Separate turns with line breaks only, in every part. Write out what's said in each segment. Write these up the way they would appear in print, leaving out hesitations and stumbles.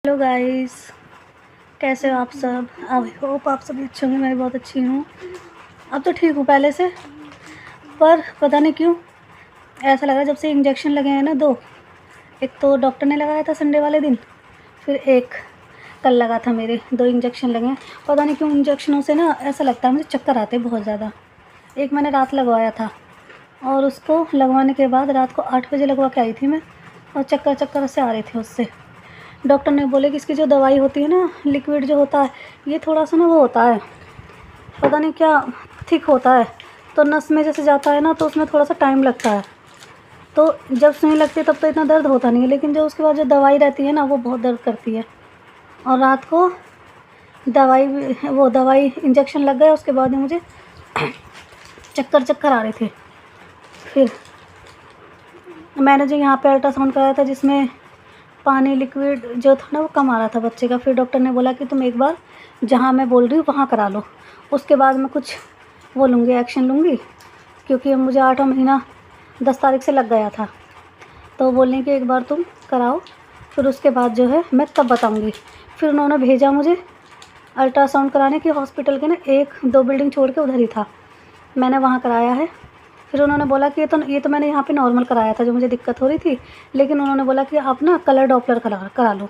Hello guys, कैसे हो आप सब। आई होप आप सभी अच्छे होंगे। मैं भी बहुत अच्छी हूँ। अब तो ठीक हूँ पहले से, पर पता नहीं क्यों ऐसा लगा जब से इंजेक्शन लगे हैं ना 2। एक तो डॉक्टर ने लगाया था संडे वाले दिन, फिर एक कल लगा था। मेरे 2 इंजेक्शन लगे हैं। पता नहीं क्यों इंजेक्शनों से ना ऐसा लगता है मुझे चक्कर आते बहुत ज़्यादा। एक मैंने रात लगवाया था और उसको लगवाने के बाद रात को 8 बजे लगवा के आई थी मैं, और चक्कर चक्कर से आ रहे थे उससे। डॉक्टर ने बोले कि इसकी जो दवाई होती है ना, लिक्विड जो होता है, ये थोड़ा सा ना वो होता है, पता नहीं क्या थिक होता है, तो नस में जैसे जाता है ना तो उसमें थोड़ा सा टाइम लगता है। तो जब सुई लगती है तब तो इतना दर्द होता नहीं है, लेकिन जो उसके बाद जो दवाई रहती है ना वो बहुत दर्द करती है। और रात को दवाई इंजेक्शन लग गया, उसके बाद ही मुझे चक्कर चक्कर आ रहे थे। फिर मैंने जो यहाँ पे अल्ट्रासाउंड कराया था जिसमें पानी लिक्विड जो था ना वो कम आ रहा था बच्चे का, फिर डॉक्टर ने बोला कि तुम एक बार जहाँ मैं बोल रही हूँ वहाँ करा लो, उसके बाद मैं कुछ वो लूँगी, एक्शन लूँगी, क्योंकि अब मुझे 8वां महीना 10 तारीख से लग गया था। तो बोलने कि एक बार तुम कराओ, फिर उसके बाद जो है मैं तब बताऊँगी। फिर उन्होंने भेजा मुझे अल्ट्रासाउंड कराने की हॉस्पिटल के ना 1-2 बिल्डिंग छोड़ के उधर ही था, मैंने वहाँ कराया है। फिर उन्होंने बोला कि ये तो मैंने यहाँ पे नॉर्मल कराया था जो मुझे दिक्कत हो रही थी, लेकिन उन्होंने बोला कि आप ना कलर डॉपलर करा लो।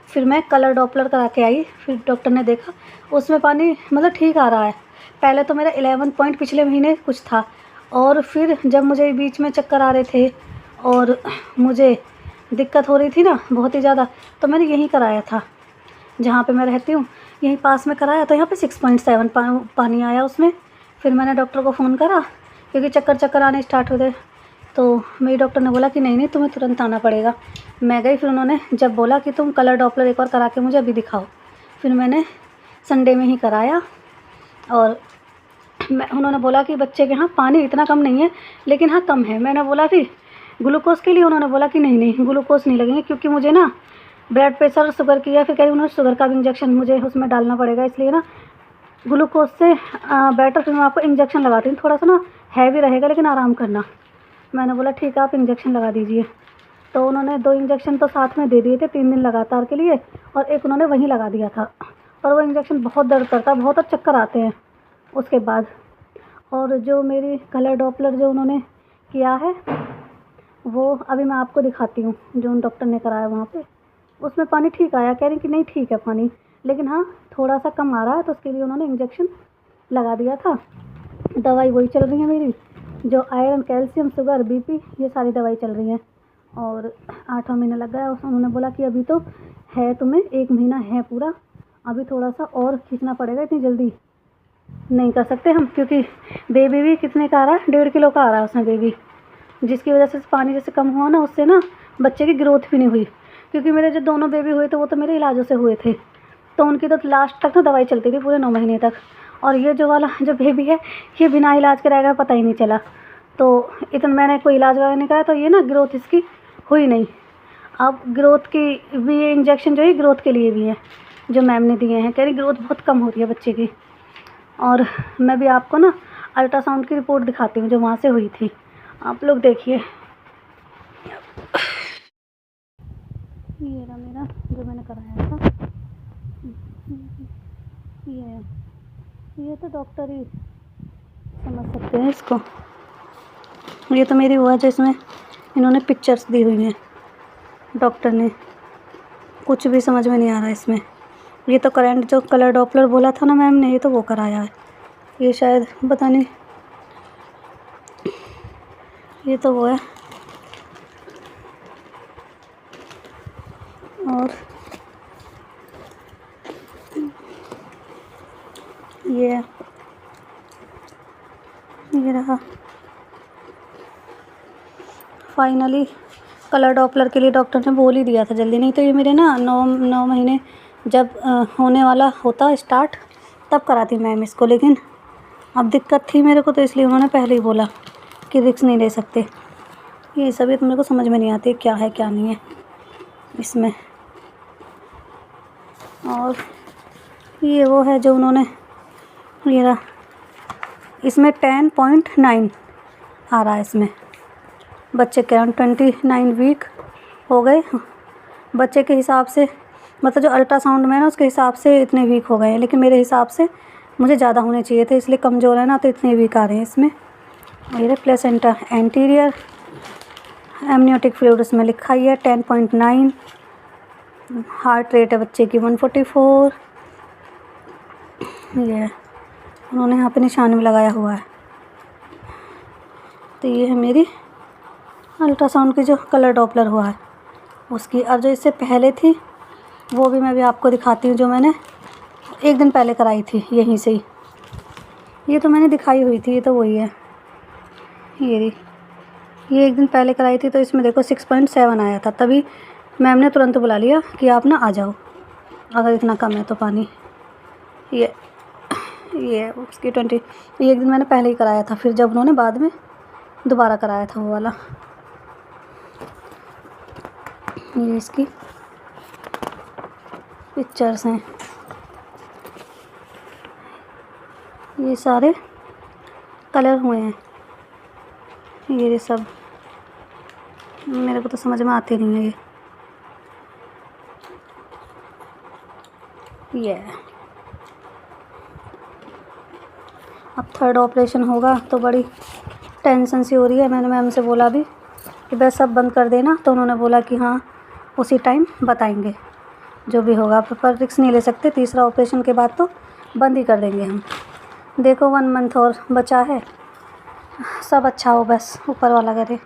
फिर मैं कलर डॉपलर करा के आई। फिर डॉक्टर ने देखा उसमें पानी मतलब ठीक आ रहा है। पहले तो मेरा 11 पॉइंट पिछले महीने कुछ था, और फिर जब मुझे बीच में चक्कर आ रहे थे और मुझे दिक्कत हो रही थी ना बहुत ही ज़्यादा, तो मैंने यहीं कराया था जहाँ पे मैं रहती हूँ, यहीं पास में कराया। तो यहाँ पे 6.7 पानी आया उसमें। फिर मैंने डॉक्टर को फ़ोन करा क्योंकि चक्कर आने स्टार्ट हो गए, तो मेरी डॉक्टर ने बोला कि नहीं तुम्हें तुरंत आना पड़ेगा। मैं गई, फिर उन्होंने जब बोला कि तुम कलर डॉपलर एक बार करा के मुझे अभी दिखाओ, फिर मैंने संडे में ही कराया। और उन्होंने बोला कि बच्चे के यहाँ पानी इतना कम नहीं है, लेकिन हाँ कम है। मैंने बोला कि ग्लूकोज के लिए, उन्होंने बोला कि नहीं ग्लूकोज नहीं लगेंगे, क्योंकि मुझे ना ब्लड प्रेशर शुगर की है। फिर कह रही उन्होंने शुगर का भी इंजेक्शन मुझे उसमें डालना पड़ेगा, इसलिए ना ग्लूकोज से बेटर फिर मैं आपको इंजेक्शन लगाती हूँ, थोड़ा सा ना हैवी रहेगा लेकिन आराम करना। मैंने बोला ठीक है आप इंजेक्शन लगा दीजिए। तो उन्होंने 2 इंजेक्शन तो साथ में दे दिए थे 3 दिन लगातार के लिए, और एक उन्होंने वहीं लगा दिया था। और वो इंजेक्शन बहुत दर्द करता है, बहुत चक्कर आते हैं उसके बाद। और जो मेरी कलर डॉपलर जो उन्होंने किया है वो अभी मैं आपको दिखाती हूँ, जो उन डॉक्टर ने कराया वहाँ पे, उसमें पानी ठीक आया। कह रही कि नहीं ठीक है पानी, लेकिन हाँ थोड़ा सा कम आ रहा है, तो उसके लिए उन्होंने इंजेक्शन लगा दिया था। दवाई वही चल रही है मेरी, जो आयरन, कैल्शियम, शुगर, बीपी, ये सारी दवाई चल रही है। और 8वां महीना लग गया। उन्होंने बोला कि अभी तो है तुम्हें 1 महीना है पूरा, अभी थोड़ा सा और खींचना पड़ेगा, इतनी जल्दी नहीं कर सकते हम, क्योंकि बेबी भी कितने का आ रहा है, 1.5 किलो का आ रहा है उसमें बेबी, जिसकी वजह से पानी जैसे कम हुआ ना, उससे ना बच्चे की ग्रोथ भी नहीं हुई। क्योंकि मेरे जो दोनों बेबी हुए थे वो तो मेरे इलाजों से हुए थे, तो उनकी तो लास्ट तक ना दवाई चलती थी पूरे 9 महीने तक। और ये जो वाला जो बेबी है ये बिना इलाज के रहेगा, पता ही नहीं चला। तो इतना मैंने कोई इलाज वगैरह नहीं कराया, तो ये ना ग्रोथ इसकी हुई नहीं। अब ग्रोथ की भी ये इंजेक्शन जो है ग्रोथ के लिए भी है, जो मैम ने दिए हैं। कह रही ग्रोथ बहुत कम हो रही है बच्चे की। और मैं भी आपको ना अल्ट्रासाउंड की रिपोर्ट दिखाती हूँ जो वहाँ से हुई थी, आप लोग देखिए। ये रहा मेरा जो मैंने कराया था, ये तो डॉक्टर ही समझ सकते हैं इसको। ये तो मेरी हुआ जो इसमें इन्होंने पिक्चर्स दी हुई हैं डॉक्टर ने, कुछ भी समझ में नहीं आ रहा इसमें। ये तो करंट जो कलर डॉपलर बोला था ना मैम ने, ये तो वो कराया है। ये शायद पता नहीं, ये तो वो है। और ये रहा फाइनली कलर डॉपलर के लिए डॉक्टर ने बोल ही दिया था जल्दी, नहीं तो ये मेरे ना 9 महीने जब होने वाला होता स्टार्ट तब कराती मैम इसको। लेकिन अब दिक्कत थी मेरे को, तो इसलिए उन्होंने पहले ही बोला कि रिस्क नहीं ले सकते। ये सभी तो मेरे को समझ में नहीं आती क्या है क्या नहीं है इसमें। और ये वो है जो उन्होंने, ये रहा, इसमें 10.9 आ रहा है इसमें। बच्चे के 29 वीक हो गए, बच्चे के हिसाब से मतलब जो अल्ट्रासाउंड में ना उसके हिसाब से इतने वीक हो गए हैं, लेकिन मेरे हिसाब से मुझे ज़्यादा होने चाहिए थे, इसलिए कमज़ोर है ना तो इतने वीक आ रहे हैं इसमें। ये प्लेसेंटा एंटीरियर, एमनियोटिक फ्लूइड उसमें लिखा ही है 10.9, हार्ट रेट है बच्चे की 144। ये उन्होंने यहाँ पे निशान भी लगाया हुआ है। तो ये है मेरी अल्ट्रासाउंड की जो कलर डॉपलर हुआ है उसकी। और जो इससे पहले थी वो भी मैं भी आपको दिखाती हूँ, जो मैंने एक दिन पहले कराई थी यहीं से ही। ये तो मैंने दिखाई हुई थी, ये तो वही है। ये एक दिन पहले कराई थी, तो इसमें देखो 6.7 आया था। तभी मैम ने तुरंत बुला लिया कि आप ना आ जाओ अगर इतना कम है तो पानी। ये उसकी 20, ये एक दिन मैंने पहले ही कराया था, फिर जब उन्होंने बाद में दोबारा कराया था वो वाला। ये इसकी पिक्चर्स हैं, ये सारे कलर हुए हैं। ये सब मेरे को तो समझ में आते नहीं है ये अब थर्ड ऑपरेशन होगा तो बड़ी टेंशन सी हो रही है। मैंने मैम से बोला भी कि बस सब बंद कर देना, तो उन्होंने बोला कि हाँ उसी टाइम बताएंगे जो भी होगा, पर रिस्क नहीं ले सकते। तीसरा ऑपरेशन के बाद तो बंद ही कर देंगे हम। देखो 1 मंथ और बचा है, सब अच्छा हो बस ऊपर वाला करे।